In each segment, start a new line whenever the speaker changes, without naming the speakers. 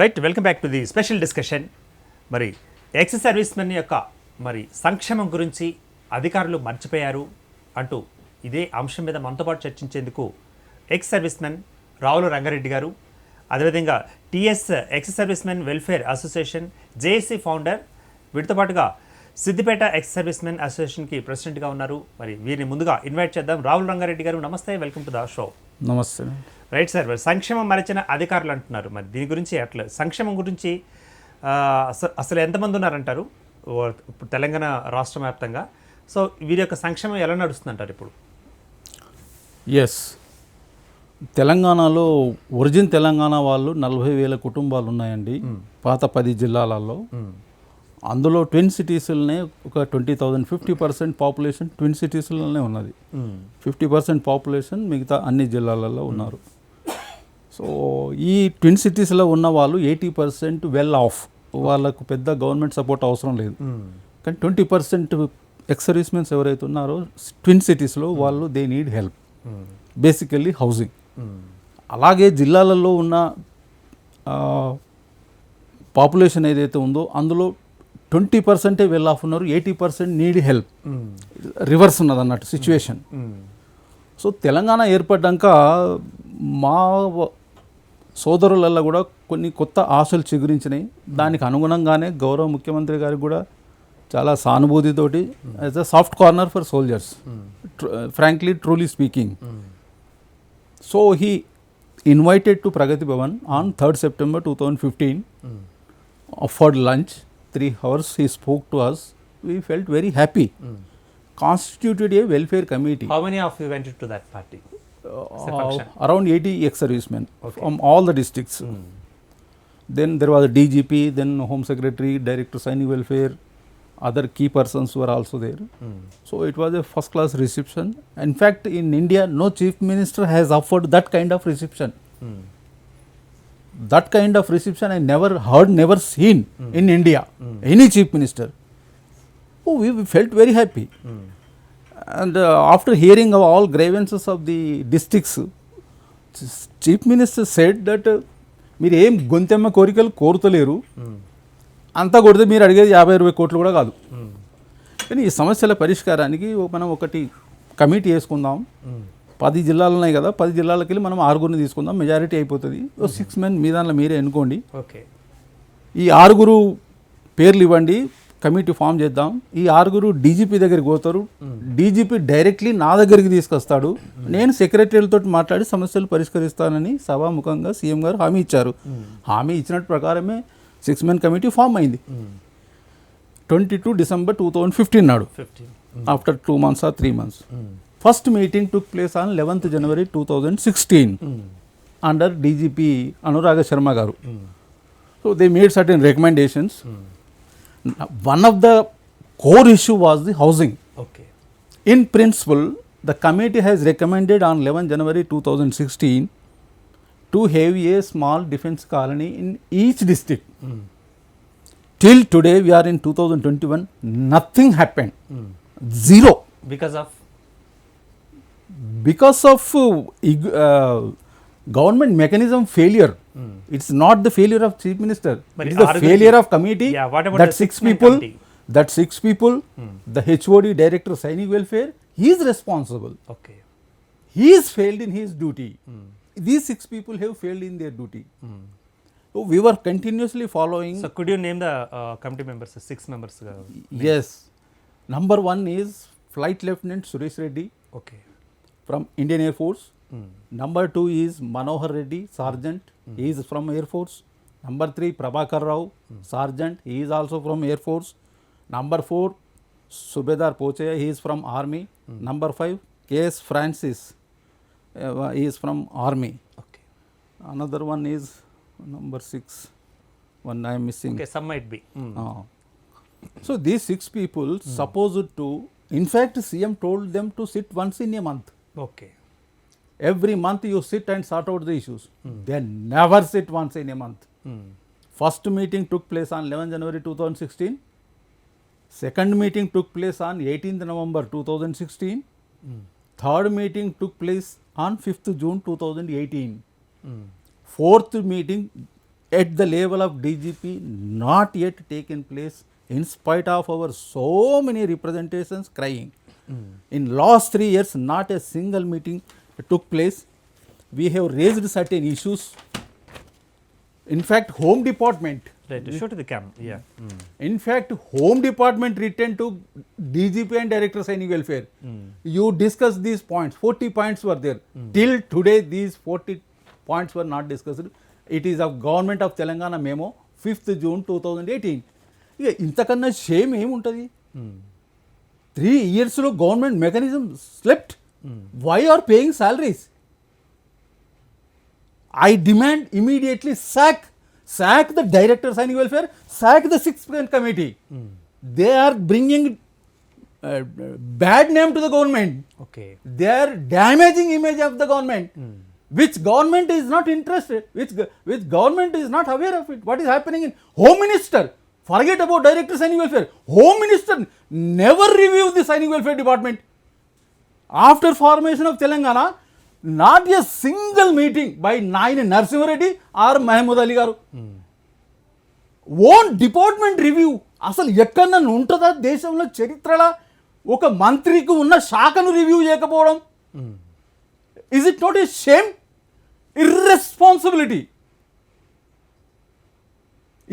Right, welcome back to the special discussion. మరి X service men యొక్క మరి సంక్షేమం గురించి అధికారులు మర్చిపోయారు అంటూ ఇదే అంశం మీద మనతో పాటు చర్చించేందుకు X service men Ravula Rangareddy గారు, అదేవిధంగా TS X service men welfare association JAC founder, వీటితో పాటుగా సిద్దిపేట ఎక్స్ సర్వీస్ మెన్ అసోసియేషన్కి ప్రెసిడెంట్గా ఉన్నారు. మరి వీరిని ముందుగా ఇన్వైట్ చేద్దాం. రావుల రంగారెడ్డి గారు, నమస్తే, వెల్కమ్ టు ద షో.
నమస్తే.
రైట్ సార్, సంక్షేమం మరచిన అధికారులు అంటున్నారు. మరి దీని గురించి అట్లా సంక్షేమం గురించి అసలు ఎంతమంది ఉన్నారంటారు ఇప్పుడు తెలంగాణ రాష్ట్ర వ్యాప్తంగా? సో వీరి యొక్క సంక్షేమం ఎలా నడుస్తుందంటారు ఇప్పుడు?
ఎస్, తెలంగాణలో ఒరిజిన్ తెలంగాణ వాళ్ళు 40,000 కుటుంబాలు ఉన్నాయండి. పాత 10 జిల్లాలలో. అందులో ట్విన్ సిటీస్లోనే ఒక 20,000 50% పాపులేషన్ ట్విన్ సిటీస్లోనే ఉన్నది. 50% పాపులేషన్ మిగతా అన్ని జిల్లాలలో ఉన్నారు. సో ఈ ట్విన్ సిటీస్లో ఉన్న వాళ్ళు 80% వెల్ ఆఫ్, వాళ్ళకు పెద్ద గవర్నమెంట్ సపోర్ట్ అవసరం లేదు. కానీ 20% ఎక్స్ సర్వీస్ మెన్స్ ఎవరైతే ఉన్నారో ట్విన్ సిటీస్లో వాళ్ళు they need help, basically housing. అలాగే జిల్లాలలో ఉన్న పాపులేషన్ ఏదైతే ఉందో అందులో 20% వెల్ ఆఫ్ ఉన్నారు, 80% నీడ్ హెల్ప్. రివర్స్ ఉన్నది అన్నట్టు సిచ్యువేషన్. సో తెలంగాణ ఏర్పడ్డాక మా సోదరులలో కూడా కొన్ని కొత్త ఆశలు చిగురించినాయి. దానికి అనుగుణంగానే గౌరవ ముఖ్యమంత్రి గారికి కూడా చాలా సానుభూతితోటి as a soft corner for soldiers, frankly truly speaking. So he invited to Pragathi Bhavan on 3rd September 2015, offered lunch, 3 hours he spoke to us. We felt very happy. Constituted a welfare committee.
How many of you went to that party?
Around 80 ex-servicemen from all the districts. Then there was a DGP, then Home Secretary, Director Sainik Welfare, other key persons were also there. So it was a first class reception. In fact, in India, no chief minister has offered that kind of reception. That kind of reception I never heard, never seen in India. Any chief minister. Oh, we felt very happy. And after hearing of all grievances of the districts, chief minister said that మీరు ఏం గొంతెమ్మ కోరికలు కోరుతలేరు, అంతా కొడితే మీరు అడిగేది 50-60 కోట్లు కూడా కాదు. కానీ ఈ సమస్యల పరిష్కారానికి మనం ఒకటి కమిటీ వేసుకుందాం. 10 జిల్లాలు ఉన్నాయి కదా, 10 జిల్లాలకి వెళ్ళి మనం 6గురిని తీసుకుందాం, మెజారిటీ అయిపోతుంది. 6 men మీ దాంట్లో మీరే ఎన్నుకోండి. ఈ 6 పేర్లు ఇవ్వండి, కమిటీ ఫామ్ చేద్దాం. ఈ 6 డీజీపీ దగ్గరికి పోతారు. డీజీపీ డైరెక్ట్లీ నా దగ్గరికి తీసుకొస్తాడు. నేను సెక్రటరీలతో మాట్లాడి సమస్యలు పరిష్కరిస్తానని సభాముఖంగా సీఎం గారు హామీ ఇచ్చారు. హామీ ఇచ్చినట్టు ప్రకారమే 6 men కమిటీ ఫామ్ అయింది 22 December 2015 నాడు, after 2 months or 3 months. First meeting took place on 11th January 2016 under DGP Anuraga Sharma garu. So they made certain recommendations. One of the core issue was the housing. In principle, the committee has recommended on 11th January 2016 to have a small defense colony in each district. Till today, we are in 2021, nothing happened. Zero. Because of government mechanism failure. It's not the failure of chief minister. It is the failure of committee. That 6 people, the HOD, director Sainik Welfare, he is responsible. He is failed in his duty. These 6 people have failed in their duty. So we were continuously following.
So could you name the committee members, 6 members?
Yes. Number 1 is Flight Lieutenant Suresh Reddy from Indian Air Force. Number 2 is Manohar Reddy, Sergeant. He is from Air Force. Number 3, Prabhakar Rao, Sergeant. He is also from Air Force. Number 4, Subedar Pochaya. He is from Army. Number 5, K.S. Francis. He is from Army. Another one is number 6. One I am missing.
Some might be.
So these 6 people supposed to, in fact, CM told them to sit once in a month. Every month you sit and sort out the issues. They never sit once in a month. First meeting took place on 11th January 2016. Second meeting took place on 18th November 2016. Third meeting took place on 5th June 2018. Fourth meeting at the level of DGP not yet taken place in spite of our so many representations crying. In last 3 years, not a single meeting took place. We have raised certain issues. In fact, Home Department,
right show to the cam yeah
in fact, Home Department written to DGP and Director Sainik Welfare. You discussed these points. 40 points were there. Till today, these 40 points were not discussed. It is of Government of Telangana memo, 5th June 2018. ఇక ఇంతకన్నా shame ఏముంటుంది? 3 yearsలో government mechanism slept. Why are paying salaries? I demand immediately sack the Director Sainik Welfare, sack the 6th committee. They are bringing bad name to the government.
Okay
They are damaging image of the government, which government is not interested, which government is not aware of it. What is happening in Home Minister? Forget about Director Sainik Welfare. Home Minister never review the Sainik Welfare Department. After formation of Telangana, not a single meeting by Naini Narasimha Reddy or Mahmood Ali garu. Own department review. అసలు ఎక్కడన్నా ఉంటుందా దేశంలో చరిత్రలో ఒక మంత్రికి ఉన్న శాఖను review చేయకపోవడం? Is it not a shame? Irresponsibility.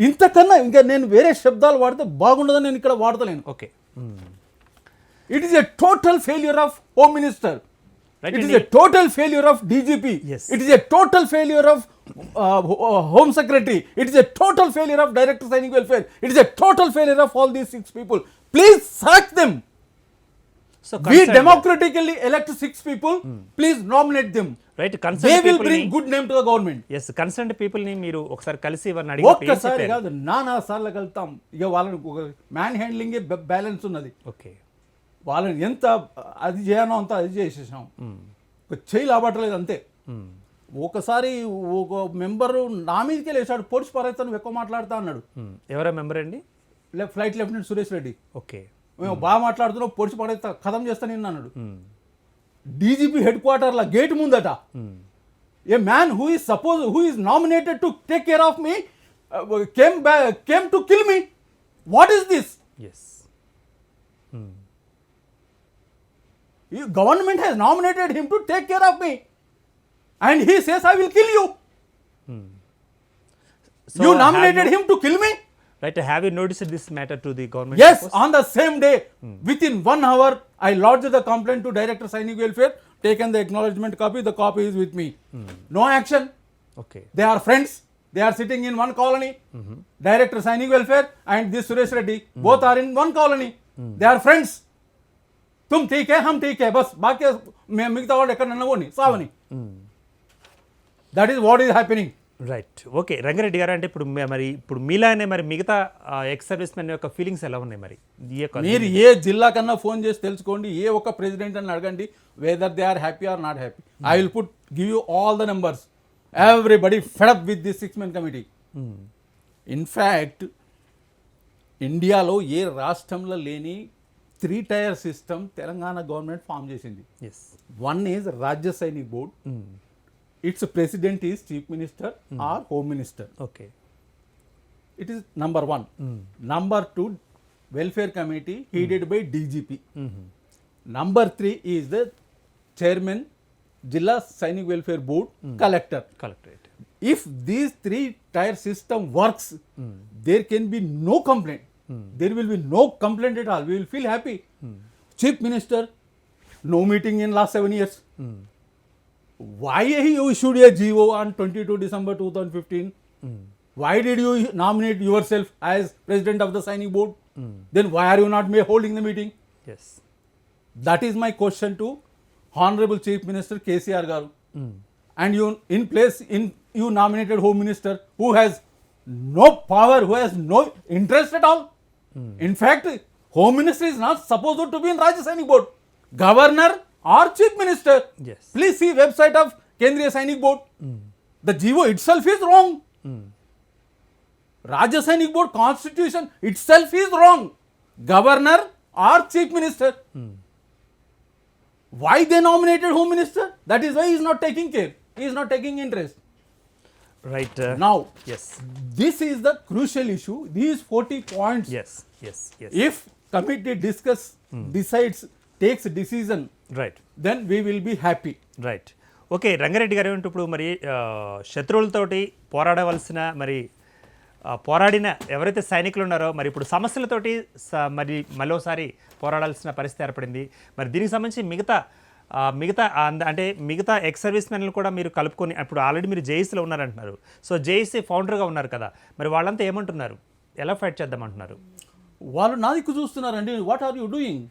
ఇంతకన్నా ఇంకా నేను వేరే శబ్దాలు వాడితే బాగుండదని నేను ఇక్కడ వాడతలేను.
Okay
it is a total failure of home minister.
Right,
It is
Andy.
a total failure of DGP.
Yes.
It is a total failure of Home Secretary. It is a total failure of Director Sainik Welfare. It is a total failure of all these 6 people. Please sack them.
So
We democratically elect 6 people. Please nominate them.
Right
They
concern
will bring good name to the government.
Yes concern people ని మీరు ఒకసారి కలిసి వారిని అడిగి
ఒక్కసారి కాదు, నానా సార్లు వెళ్తాం. ఇక వాళ్ళని మ్యాన్ హ్యాండ్లింగ్ బ్యాలెన్స్ ఉన్నది.
ఓకే
వాళ్ళని ఎంత అది చేయనో అంత అది చేసేసాం. ఒక చేయి లాబట్టలేదు అంతే. ఒకసారి ఒక మెంబరు నా మీదకే లేచాడు, పొడిచి పారేస్తాను ఎక్కువ మాట్లాడుతా అన్నాడు.
ఎవరా మెంబర్ అండి?
Flight lieutenant Suresh Reddy.
Okay
మేము బాగా మాట్లాడుతున్నాం, పొడిచి పడేస్తా కథం చేస్తా నిన్న అన్నాడు. డీజీపీ హెడ్ క్వార్టర్ల గేట్ ముందట. A man who is nominated to take care of me came to kill me. What is this?
Yes
Government has nominated him to take care of me, and he says I will kill you. You nominated him to kill me?
Right have you noticed this matter to the government?
Yes, on the same day, within 1 hour, I lodged the complaint to Director Sainik Welfare, taken the acknowledgement copy, the copy is with me. No action.
Okay
They are friends. They are sitting in one colony. Director Sainik Welfare and this Suresh Reddy, both are in one colony. They are friends. तुम ठीक है, हम ठीक है, बस बाकी మిగతా వాళ్ళు ఎక్కడన్నా పోని సావని. That is what is happening.
Right okay Rangareddy గారు, అంటే ఇప్పుడు మరి ఇప్పుడు మీలానే మరి మిగతా ఎక్స్ సర్వీస్ మెన్ యొక్క ఫీలింగ్స్ ఎలా ఉన్నాయి మరి?
మీరు ఏ జిల్లా కన్నా ఫోన్ చేసి తెలుసుకోండి, ఏ ఒక్క ప్రెసిడెంట్ అని అడగండి, whether they are happy or not happy. I will give you all the numbers. Everybody fed up with this 6-man committee. In fact ఇండియాలో ఏ రాష్ట్రంలో లేని 3-tier system Telangana government form చేసింది.
Yes
one is Rajya Sainik Board. Its president is chief minister or home minister.
Okay
it is number 1. Number 2, welfare committee headed by DGP. Number 3 is the chairman Zilla Sainik welfare board, collector.
Collectorate.
If these 3-tier system works, there can be no complaint. There will be no complaint at all. We will feel happy. Chief Minister, no meeting in last 7 years. Why you issued a GO on 22 December 2015? Why did you nominate yourself as president of the Sainik board? Then why are you not holding the meeting?
Yes
That is my question to Honorable Chief Minister KCR garu. And you nominated Home Minister who has no power, who has no interest at all. In fact, Home Minister is not supposed to be in Rajya Sainik Board. Governor or Chief Minister.
Yes.
Please see website of Kendriya Sainik Board. The GO itself is wrong. Rajya Sainik Board constitution itself is wrong. Governor or Chief Minister. Why they nominated Home Minister? That is why he is not taking care. He is not taking interest.
Right
Now,
yes
this is the crucial issue. These 40 points,
yes yes yes
if committee decides, takes decision,
right
then we will be happy.
Right okay Rangareddy గారు ఏమంటే ఇప్పుడు మరి శత్రువులతోటి పోరాడవలసిన మరి పోరాడిన ఎవరైతే సైనికులు ఉన్నారో మరి ఇప్పుడు సమస్యలతోటి మరి మరోసారి పోరాడాల్సిన పరిస్థితి ఏర్పడింది. మరి దీనికి సంబంధించి మిగతా ఎక్స్ సర్వీస్ మెన్లు కూడా మీరు కలుపుకొని ఇప్పుడు ఆల్రెడీ మీరు జేఈసీలో ఉన్నారంటున్నారు. సో జేఈసీ ఫౌండర్గా ఉన్నారు కదా, మరి వాళ్ళంతా ఏమంటున్నారు, ఎలా ఫైట్ చేద్దామంటున్నారు?
వాళ్ళు నా దిక్కు చూస్తున్నారండి. What are you doing?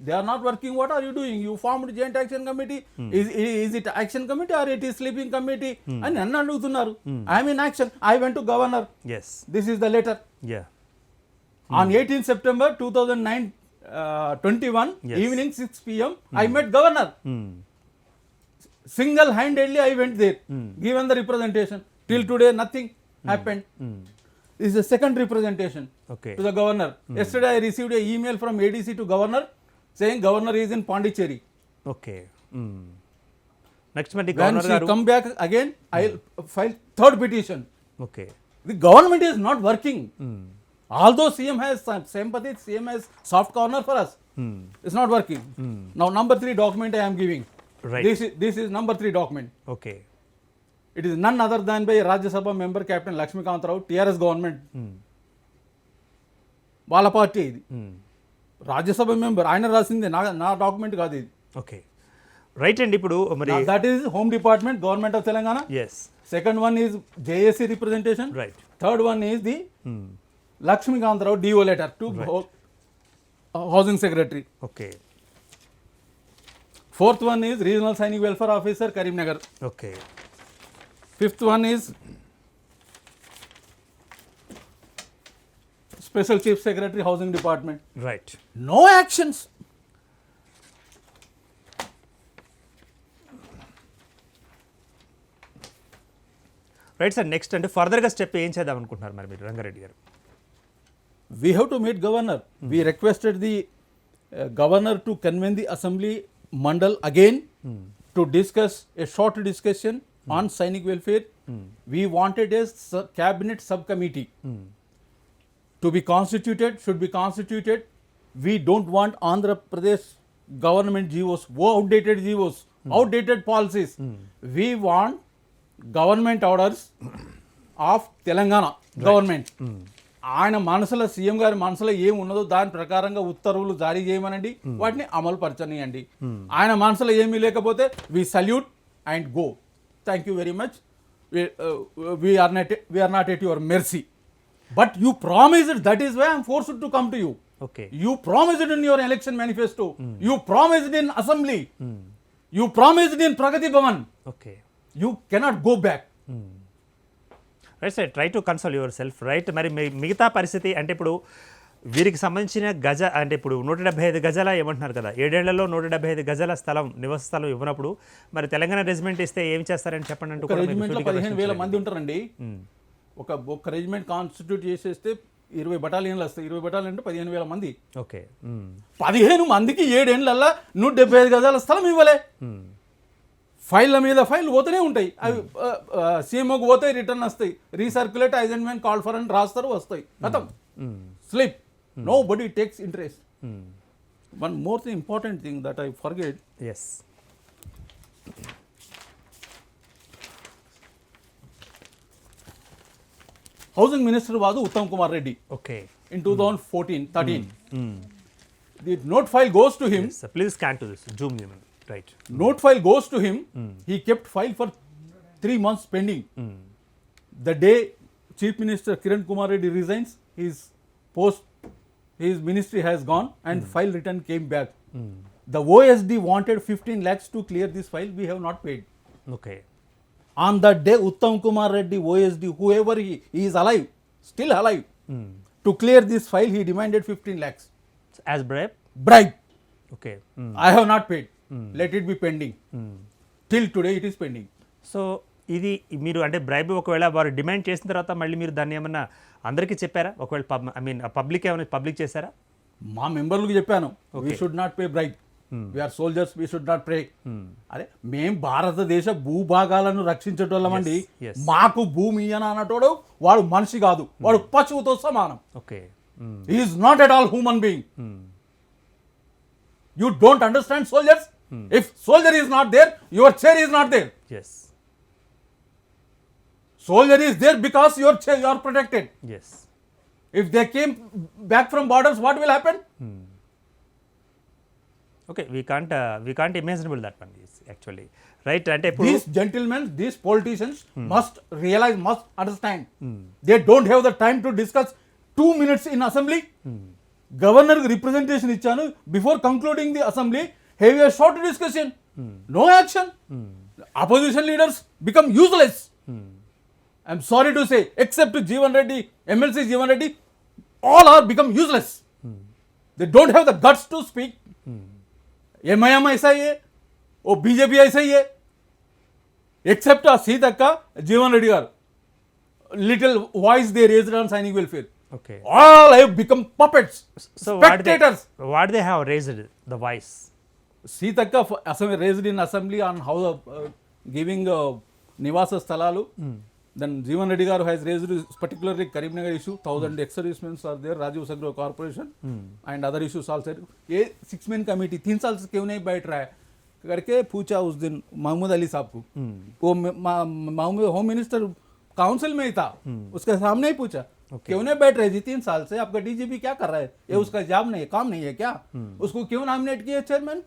They are not working. What are you doing? You formed joint action committee. Is it action committee or it is sleeping committee అని నన్ను అడుగుతున్నారు. I'm in action. I went to governor.
Yes
this is the letter.
Yeah
On 18 September 2021,
Yes.
evening 6 p.m., I met governor. Single-handedly, I went there, given the representation. Till today, nothing happened. This is the second representation
okay
to the governor. Yesterday, I received an email from ADC to governor saying governor is in Pondicherry.
Okay next మరి
When
governor
she
గారు
come back again, I'll file third petition.
Okay
The government is not working. Although CM has sympathy, CM has soft corner for us. It's not working. Now, number 3 document I am giving.
Right.
This is number 3 document.
Okay
It is none other than by Rajya Sabha member Captain Lakshmikant Rao, TRS government. వాళ్ళ party ఇది. Rajya Sabha member ఆయన రాసింది, నా document కాదు ఇది.
Okay right అండి. ఇప్పుడు మరి
that is home department, government of Telangana.
Yes
second one is JAC representation.
Right
third one is the Lakshmikant Rao DO letter to housing secretary.
Okay
Fourth one is regional Sainik welfare officer Karimnagar.
Okay
Fifth one is special chief secretary housing department.
Right
No actions.
Right sir. Next అంటే ఫర్దర్గా step ఏం చేద్దాం అనుకుంటున్నారు మరి మీరు రంగారెడ్డి గారు?
We have to meet governor. We requested the governor to convene the assembly mandal again to discuss a short discussion on Sainik welfare. We wanted a cabinet subcommittee to be constituted, should be constituted. We don't want Andhra Pradesh government GOs, outdated GOs, outdated policies. We want government orders of Telangana government. ఆయన మనసులో CM గారి మనసులో ఏం ఉన్నదో దాని ప్రకారంగా ఉత్తర్వులు జారీ చేయమనండి, వాటిని అమలు పరచనియండి. ఆయన మనసులో ఏమీ లేకపోతే we salute and go. Thank you very much. We are not at your mercy. But you promised, that is why I'm forced to come to you.
Okay
You promised in your election manifesto. You promised in assembly. You promised in Pragati Bhavan.
Okay
You cannot go back.
Right sir. Try to console your self. Right. మరి మిగతా పరిస్థితి అంటే ఇప్పుడు వీరికి సంబంధించిన అంటే ఇప్పుడు 175 గజాల ఏమంటున్నారు కదా, 7 ఏళ్లలో 175 గజాల స్థలం, నివాస స్థలం ఇవ్వనప్పుడు మరి తెలంగాణ రెజిమెంట్ ఇస్తే ఏం చేస్తారని చెప్పండి అంటూ
ఒక రెజిమెంట్లో 15,000 మంది ఉంటారండి. ఒక రెజిమెంట్ కాన్స్టిట్యూట్ చేసేస్తే 20 బటాలియన్లు వస్తాయి. 20 బటాలియన్ అంటే 15,000 మంది.
ఓకే
15 మందికి 7 ఏళ్ళల్లో 175 గజాల స్థలం ఇవ్వలే. ఫైళ్ళ మీద ఫైల్ పోతూనే ఉంటాయి. అవి సీఎంఓకి పోతాయి, రిటర్న్ వస్తాయి, రీసర్క్యులేట్ అసైన్మెంట్ కాల్ ఫర్ అని రాస్తారు, వస్తాయి, ఖతం, slip. Nobody takes interest. One more thing, important thing that I forget.
As
housing minister వాదు Uttam Kumar Reddy
okay
in 2014-13. The note file goes to him.
Please scan to this zoom యూన్. Right.
Note file goes to him. He kept file for 3 months pending. The day Chief Minister Kiran Kumar Reddy resigns, his ministry has gone and file return came back. The OSD wanted 15 lakhs to clear this file. We have not paid.
Okay
On that day, Uttam Kumar Reddy, OSD, whoever he is alive, still alive, to clear this file, he demanded 15 lakhs.
As bribe.
Bribe.
Okay
I have not paid. Let it be pending. Till today, it is pending.
So ఇది మీరు అంటే bribe ఒకవేళ వారు demand చేసిన తర్వాత మళ్ళీ మీరు దాన్ని ఏమన్నా అందరికీ చెప్పారా? ఒకవేళ పబ్లిక్ ఏమైనా పబ్లిక్ చేశారా?
మా మెంబర్లకు చెప్పాను, we should not pay bribe. We are soldiers, we should not pray. అరే మేం భారతదేశ భూభాగాలను రక్షించేటోళ్ళమండి.
Yes.
మాకు భూమి అని అన్నటోడు వాడు మనిషి కాదు, వాడు పశువుతో సమానం.
Okay.
Is not at all human being. You don't understand soldiers? If soldier is not there, your chair is not there.
Yes
Soldier is there because your chair, you are protected.
Yes
If they came back from borders, what will happen?
Okay. We can't imaginable that one is actually right. అంటే ఇప్పుడు
These gentlemen, these politicians must realize, must understand. They don't have the time to discuss 2 minutes in assembly. Governor representation ఇచ్చాను. Before concluding the assembly, have a short discussion. No action. Opposition leaders become useless. I'm sorry to say, except Jeevan Reddy, MLC Jeevan Reddy, all are become useless. They don't have the guts to speak. MIM ऐसा ही है, वो BJP ऐसा ही है. Except Sitaka, Jeevan Reddy గారు, little voice they raised on signing welfare.
Okay.
All have become puppets,
so
spectators.
What they have raised the voice.
Sitaka raised in assembly on how giving Nivasa Stalalu. Then Jeevan Reddy garu has raised particularly Karimnagar issue. 1000 ex-servicemen are there, Rajiv Sagro Corporation, and other issues also. ये 6-man committee 3 साल से क्यों नहीं बैठ रहा है करके पूछा उस दिन महमूद अली साहब को. वो महमूद होम मिनिस्टर काउंसिल में ही था, उसके सामने ही पूछा क्यों नहीं बैठ रहे जी 3 साल से, आपका डीजीपी क्या कर रहा है, ये उसका जॉब नहीं है, काम नहीं है क्या, उसको क्यों नॉमिनेट किया चेयरमैन,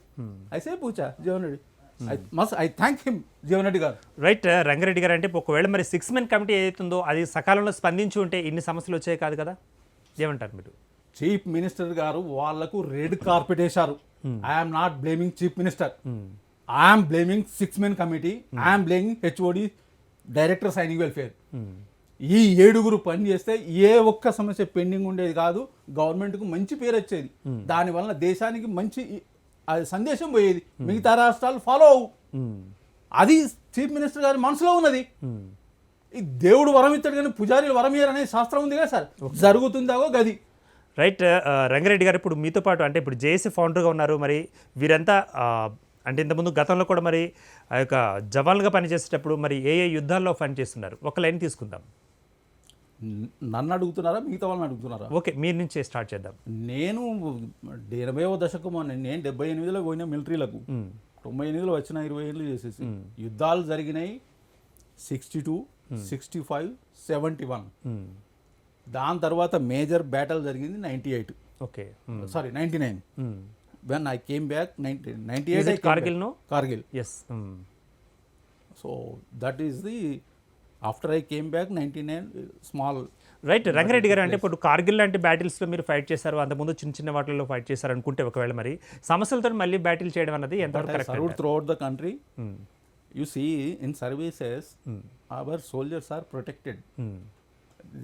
ऐसे ही पूछा जीवन Reddy. I thank him, Jeevan Reddy గారు.
రైట్. రంగారెడ్డి గారు అంటే ఒకవేళ మరి 6-man కమిటీ ఏదైతుందో అది సకాలంలో స్పందించి ఉంటే ఇన్ని సమస్యలు వచ్చాయి కాదు కదా, ఏమంటారు మీరు?
చీఫ్ మినిస్టర్ గారు వాళ్లకు రెడ్ కార్పెట్ వేశారు. I'm not blaming chief minister, I'm blaming 6-man committee, I'm blaming HOD director signing welfare. ఈ 7 పని చేస్తే ఏ ఒక్క సమస్య పెండింగ్ ఉండేది కాదు, గవర్నమెంట్కు మంచి పేరు వచ్చేది, దానివల్ల దేశానికి మంచి సందేశం పోయేది, మిగతా రాష్ట్రాలు ఫాలో అవు. అది చీఫ్ మినిస్టర్ గారి మనసులో ఉన్నది. ఈ దేవుడు వరం ఇస్తాడు కానీ పుజారీలు వరం ఇయ్యరు అనే శాస్త్రం ఉంది కదా సార్, జరుగుతుందాగో గది.
రైట్. రంగారెడ్డి గారు ఇప్పుడు మీతో పాటు అంటే ఇప్పుడు జేఏసీ ఫౌండర్గా ఉన్నారు, మరి వీరంతా అంటే ఇంతకుముందు గతంలో కూడా మరి ఆ యొక్క జవాన్లుగా పనిచేసేటప్పుడు మరి ఏ యుద్ధాల్లో పనిచేస్తున్నారు, ఒక లైన్ తీసుకుందాం.
నన్ను అడుగుతున్నారా మిగతా వాళ్ళని అడుగుతున్నారా?
ఓకే, మీ నుంచే స్టార్ట్ చేద్దాం.
నేను 80వ దశకం నేను 78లో పోయిన మిలిటరీలకు, 98లో వచ్చిన 20 ఏళ్ళు చేసేసి యుద్ధాలు జరిగినాయి 62, 65, 71. దాని తర్వాత మేజర్ బ్యాటల్ జరిగింది 98.
Okay.
Sorry 99. when I came back 98
Kargil no
Kargil.
Yes.
So that is the after I came back 99 small.
Right. Rangareddy గారు అంటే ఇప్పుడు కార్గిల్ లాంటి బ్యాటిల్స్లో మీరు ఫైట్ చేశారు, అంతకుముందు చిన్న చిన్న వాటిల్లో ఫైట్ చేశారు అనుకుంటే ఒకవేళ మరి సమస్యలతో మళ్ళీ బ్యాటిల్ చేయడం అన్నది ఎంతవరకు
I
correct?
served throughout the country. You see, in services, our soldiers are protected.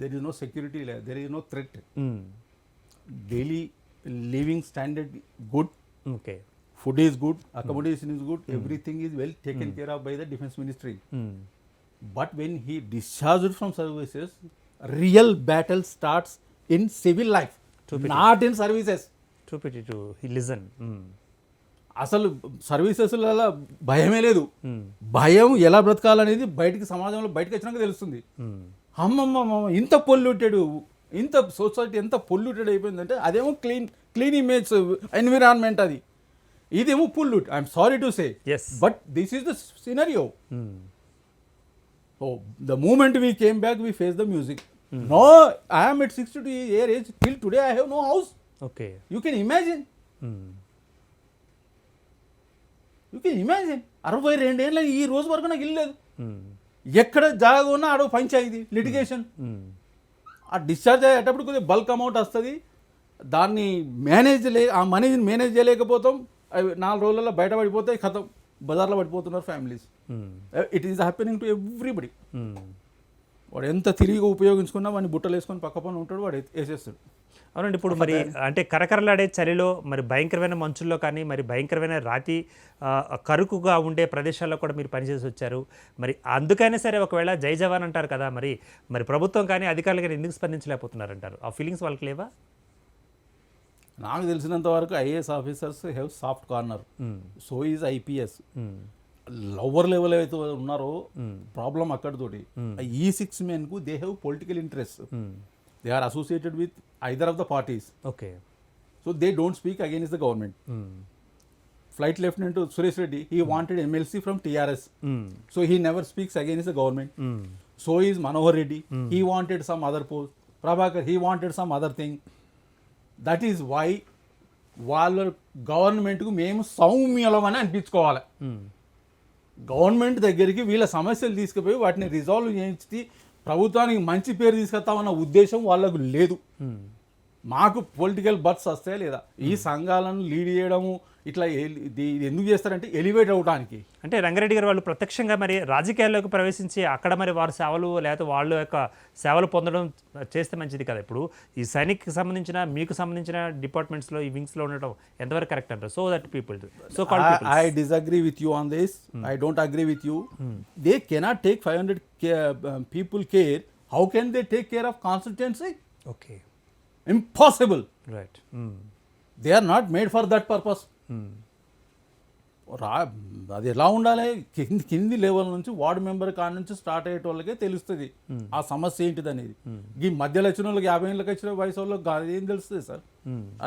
There is no security, there is no threat. Daily living standard good.
Okay.
Food is good, accommodation is good, everything is well taken care of by the defense ministry. But when he discharged from services, real battle starts in civil life, not in services.
Too pity to listen.
అసలు సర్వీసెస్లలో భయమే లేదు. భయం ఎలా బ్రతకాలనేది బయటికి సమాజంలో బయటకు వచ్చినాక తెలుస్తుంది. అమ్మమ్మ ఇంత పొల్యూటెడ్, ఇంత సొసైటీ ఎంత పొల్యూటెడ్ అయిపోయిందంటే అదేమో క్లీన్ ఇమేజ్ ఎన్విరాన్మెంట్, అది ఇదేమో pollute. I'm sorry to say, but this is the scenario. So the moment we came back, we faced the music. No, I am at 62 year age. Till today, I have no house.
Okay.
You can imagine. You can imagine. 62 ఏళ్ళ ఈ రోజు వరకు నాకు ఇల్లు లేదు. ఎక్కడ జాగా ఉన్నా ఆడో పంచాయతీ లిటిగేషన్. ఆ డిశ్చార్జ్ అయ్యేటప్పుడు కొద్దిగా బల్క్ అమౌంట్ వస్తుంది, దాన్ని ఆ మనీని మేనేజ్ చేయలేకపోతాం. అవి 4 రోజులలో బయటపడిపోతాయి, ఖతం బజార్లో పడిపోతున్నారు families. It is happening to everybody. వాడు ఎంత తిరిగి ఉపయోగించుకున్నా వాడిని బుట్టలు వేసుకొని పక్క పని ఉంటాడు, వాడు వేసేస్తాడు.
అవునండి. ఇప్పుడు మరి అంటే కరకరలాడే చలిలో మరి భయంకరమైన మంచుల్లో కానీ మరి భయంకరమైన రాతి కరుకుగా ఉండే ప్రదేశాల్లో కూడా మీరు పనిచేసి వచ్చారు. మరి అందుకనే సరే ఒకవేళ జై జవాన్ అంటారు కదా, మరి ప్రభుత్వం కానీ అధికారులు కానీ ఎందుకు స్పందించలేకపోతున్నారంటారు? ఆ ఫీలింగ్స్ వాళ్ళకి లేవా?
నాకు తెలిసినంత వరకు IAS officers have soft corner, so is IPS. Lower level అయితే ఉన్నారో ప్రాబ్లం అక్కడితోటి. ఈ 6 మెన్కు they have political interest, they are associated with either of the parties,
okay.
So they don't speak against the government. Flight Lieutenant Suresh Reddy, he wanted MLC from TRS, so he never speaks against the government. So is Manohar Reddy, he wanted some other post. Prabhakar, he wanted some other thing. That is why వాళ్ళ గవర్నమెంట్కు మేము సౌమ్యులమని అనిపించుకోవాలి. Government దగ్గరికి వీళ్ళ సమస్యలు తీసుకుపోయి వాటిని resolve చేయించి ప్రభుత్వానికి మంచి పేరు తీసుకొస్తామన్న ఉద్దేశం వాళ్ళకు లేదు. మాకు పొలిటికల్ బర్త్స్ వస్తాయా లేదా, ఈ సంఘాలను లీడ్ చేయడము ఇట్లా ఎందుకు చేస్తారంటే ఎలివేట్ అవడానికి.
అంటే రంగారెడ్డి గారు వాళ్ళు ప్రత్యక్షంగా మరి రాజకీయాల్లోకి ప్రవేశించి అక్కడ మరి వారి సేవలు లేకపోతే వాళ్ళ యొక్క సేవలు పొందడం చేస్తే మంచిది కదా. ఇప్పుడు ఈ సైనిక్కి సంబంధించిన మీకు సంబంధించిన డిపార్ట్మెంట్స్లో ఈ వింగ్స్లో ఉండటం ఎంతవరకు కరెక్ట్ అంటారు? So that people
I disagree with you on this. I don't agree with you. They cannot take 500 people care. How can they take care of constituency?
Okay,
Impossible.
Right.
They are not made for that purpose. అది ఎలా ఉండాలి, కింది level నుంచి ward member కాడ నుంచి start అయ్యే వాళ్ళకే తెలుస్తుంది ఆ సమస్య ఏంటిది అనేది. ఈ మధ్యలో వచ్చిన వాళ్ళకి 50 ఏళ్ళకి వచ్చిన వయసు వాళ్ళకి ఏం తెలుస్తుంది సార్?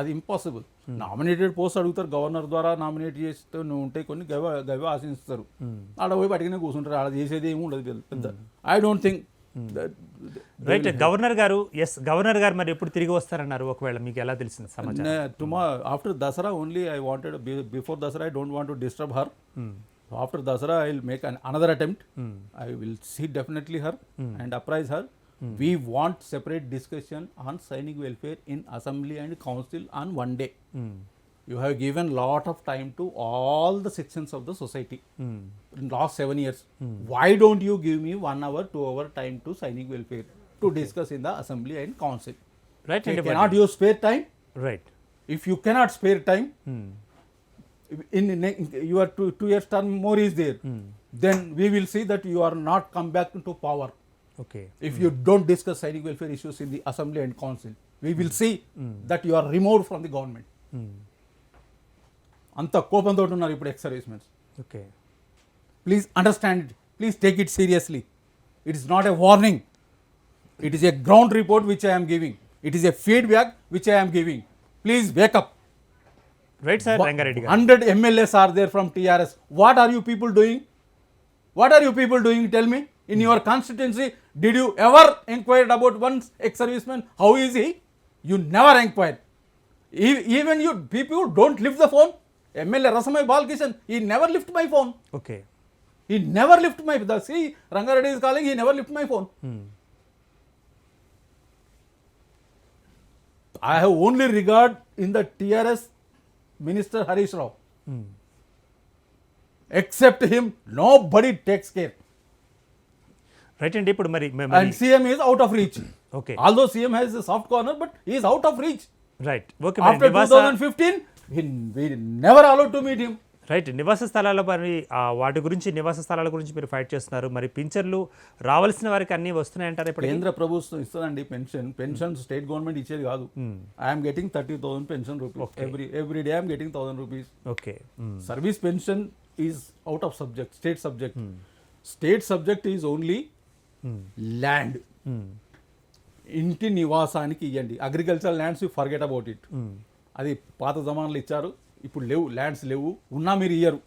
అది ఇంపాసిబుల్. నామినేటెడ్ పోస్ట్ అడుగుతారు, గవర్నర్ ద్వారా నామినేట్ చేస్తూ ఉంటే కొన్ని గవి ఆశిస్తారు, ఆడ పోయి పట్టుకునే కూర్చుంటారు, ఆడ చేసేది ఏమి ఉండదు పెద్ద. I don't think
right. Governor గారు, ఎస్ గవర్నర్ గారు మరి ఎప్పుడు తిరిగి వస్తారన్నారు? ఒకవేళ మీకు ఎలా తెలిసింది సమాచారం?
tomorrow after Dasara only I wanted, before Dasara I don't want to disturb her. After Dasara I will make another attempt. I will see definitely her and apprise her. We want separate discussion on Sainik welfare in assembly and council on one day. You have given lot of time to all the sections of the society in last 7 years. Why don't you give me 1 hour, 2 hour time to Sainik welfare to discuss in the assembly and council?
Right.
Cannot you spare time?
Right.
If you cannot spare time, in your 2 years term more is there, then we will see that you are not come back into power.
Okay.
If you don't discuss Sainik welfare issues in the assembly and council, we will see that you are removed from the government. అంత కోపంతో ఉన్నారు ఇప్పుడు ex servicemens.
Okay,
please understand it, please take it seriously. It is not a warning, it is a ground report which I am giving, it is a feedback which I am giving. Please wake up.
Right sir. Rangareddy గారు,
100 MLAs are there from TRS. What are you people doing? What are you people doing? Tell me. In your constituency, did you ever inquired about one ex-serviceman? How is he? You never inquired. Even you people don't lift the phone. MLA Rasamai Balkishan, he never lift my phone.
Okay,
He never lift my phone. See, Rangareddy is calling, he never lift my phone. I have only regard in the TRS Minister Harish Rao. Except him, nobody takes care.
Right అండి. ఇప్పుడు మరి
And CM is out of reach.
Okay,
Although CM has a soft corner, but he is out of reach.
Right. Okay,
After 2015, we never allowed to meet him.
Right. నివాస స్థలాల మరి వాటి గురించి, నివాస స్థలాల గురించి మీరు ఫైట్ చేస్తున్నారు. మరి పింఛన్లు రావాల్సిన వారికి అన్ని వస్తున్నాయంటారు ఇప్పుడు?
కేంద్ర ప్రభుత్వం ఇస్తుందండి పెన్షన్ స్టేట్ గవర్నమెంట్ ఇచ్చేది కాదు. I'm getting 30,000 pension rupees every day. I'm getting 1,000 rupees.
Okay,
service pension is out of subject, state subject. State subject is only land. ఇంటి నివాసానికి ఇవ్వండి. Agriculture lands you forget about it. అది పాత జమానాలు ఇచ్చారు, ఇప్పుడు లేవు, ల్యాండ్స్ లేవు. ఉన్నా మీరు ఇయ్యరు,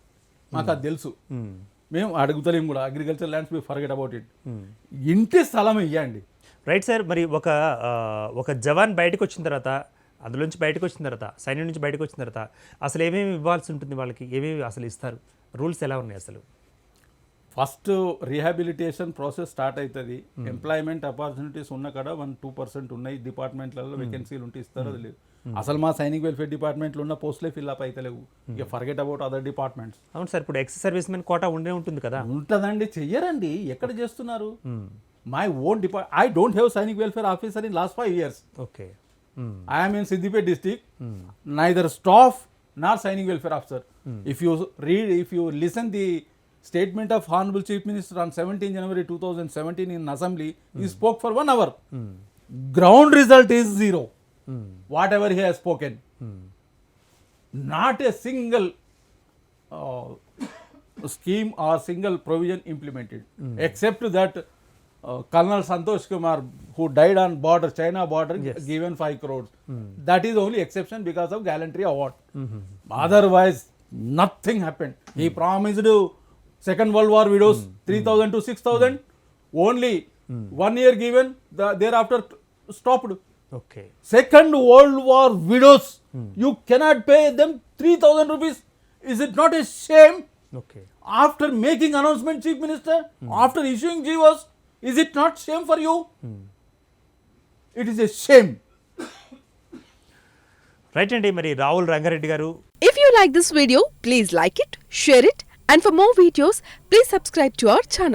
మాకు అది తెలుసు. మేము అడుగుతలేము కూడా. అగ్రికల్చర్ ల్యాండ్స్ మీరు ఫర్గెట్ అబౌట్ ఇట్. ఇంటి స్థలం ఇవ్వండి.
Right sir. మరి ఒక జవాన్ బయటకు వచ్చిన తర్వాత, అందులోంచి బయటకు వచ్చిన తర్వాత, సైన్యం నుంచి బయటకు వచ్చిన తర్వాత అసలు ఏమేమి ఇవ్వాల్సి ఉంటుంది వాళ్ళకి? ఏమేమి అసలు ఇస్తారు? రూల్స్ ఎలా ఉన్నాయి అసలు?
ఫస్ట్ రీహాబిలిటేషన్ ప్రాసెస్ స్టార్ట్ అవుతుంది. ఎంప్లాయ్మెంట్ ఆపర్చునిటీస్ ఉన్న కాడ 1-2% ఉన్నాయి డిపార్ట్మెంట్లలో వేకెన్సీలు ఉంటే ఇస్తారు. అది లేదు. అసలు మా సైనిక్ వెల్ఫేర్ డిపార్ట్మెంట్లో ఉన్న పోస్టులే ఫిల్అప్ అయితలేవు. ఇక ఫర్గెట్ అబౌట్ అదర్ డిపార్ట్మెంట్స్.
అవును సార్. ఇప్పుడు ఎక్స్ సర్వీస్మెన్ కోటా ఉండే ఉంటుంది కదా?
ఉంటుందండి. చెయ్యరండి. ఎక్కడ చేస్తున్నారు? My own I don't have Sainik welfare officer in last 5 years.
Okay,
I am in Siddipet district, neither staff nor Sainik welfare officer. If you listen the statement of Honorable Chief Minister on 17 January 2017 in Assembly, he spoke for 1 hour. Ground result is 0. Whatever he has spoken. Not a single scheme or single provision implemented, except that Colonel Santosh Kumar, who died on border, China border, given 5 crores. That is only exception because of gallantry award. Otherwise, nothing happened. He promised Second World War widows 3,000 to 6,000. Only 1 year given, thereafter stopped.
Okay.
Second World War widows, you cannot pay them 3,000 rupees. Is it not a shame?
Okay.
After making announcement, Chief Minister, after issuing GOs, is it not shame for you? It is a shame.
Right అండి. మరి రాహుల్ రంగారెడ్డి గారు,
If you like this video, please like it, share it, and for more videos, please subscribe to our channel.